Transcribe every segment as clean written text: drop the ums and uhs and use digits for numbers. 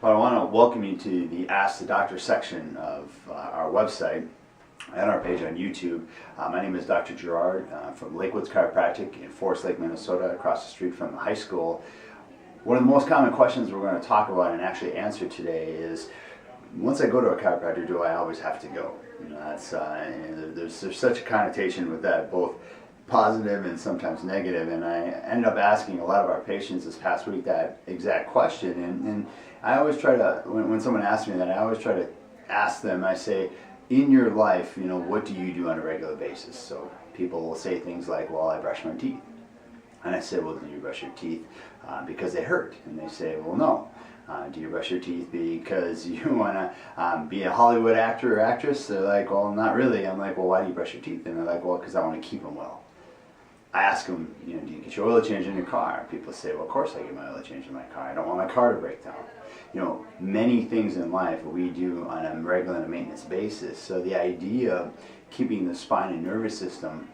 Well, I want to welcome you to the Ask the Doctor section of our website and our page on YouTube. My name is Dr. Gerard from Lakewoods Chiropractic in Forest Lake, Minnesota, across the street from the high school. One of the most common questions we're going to talk about and actually answer today is, once I go to a chiropractor, do I always have to go? You know, that's there's such a connotation with that, both positive and sometimes negative, and I ended up asking a lot of our patients this past week that exact question, and I always try to, when someone asks me that, I always try to ask them, I say, in your life, you know, what do you do on a regular basis? So people will say things like, well, I brush my teeth. And I say, well, do you brush your teeth because they hurt? And they say, well, no. Do you brush your teeth because you want to be a Hollywood actor or actress? They're like, well, not really. I'm like, well, why do you brush your teeth? And they're like, well, because I want to keep them well. I ask them, you know, do you get your oil change in your car? People say, well, of course I get my oil change in my car. I don't want my car to break down. You know, many things in life we do on a regular and maintenance basis. So the idea of keeping the spine and nervous system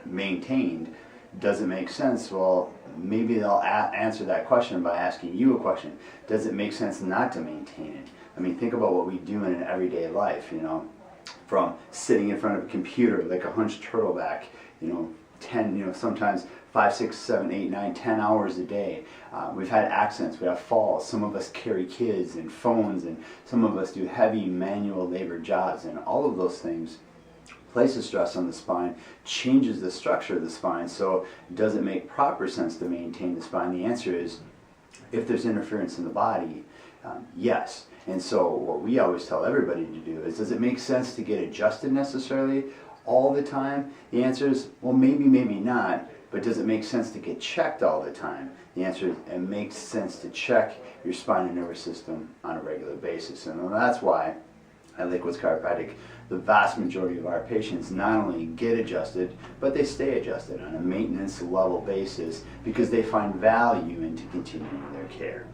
maintained doesn't make sense. Well, maybe they'll answer that question by asking you a question. Does it make sense not to maintain it? I mean, think about what we do in an everyday life, you know, from sitting in front of a computer like a hunched turtleback, you know, 10, you know, sometimes 5, 6, 7, 8, 9, 10 hours a day. We've had accidents, we have falls, some of us carry kids and phones, and some of us do heavy manual labor jobs, and all of those things places stress on the spine, changes the structure of the spine. So does it make proper sense to maintain the spine? The answer is, if there's interference in the body, yes. And so what we always tell everybody to do is, does it make sense to get adjusted necessarily all the time? The answer is, well, maybe, maybe not. But does it make sense to get checked all the time? The answer is, it makes sense to check your spine and nervous system on a regular basis. And that's why at Lakewoods Chiropractic, the vast majority of our patients not only get adjusted, but they stay adjusted on a maintenance level basis because they find value into continuing their care.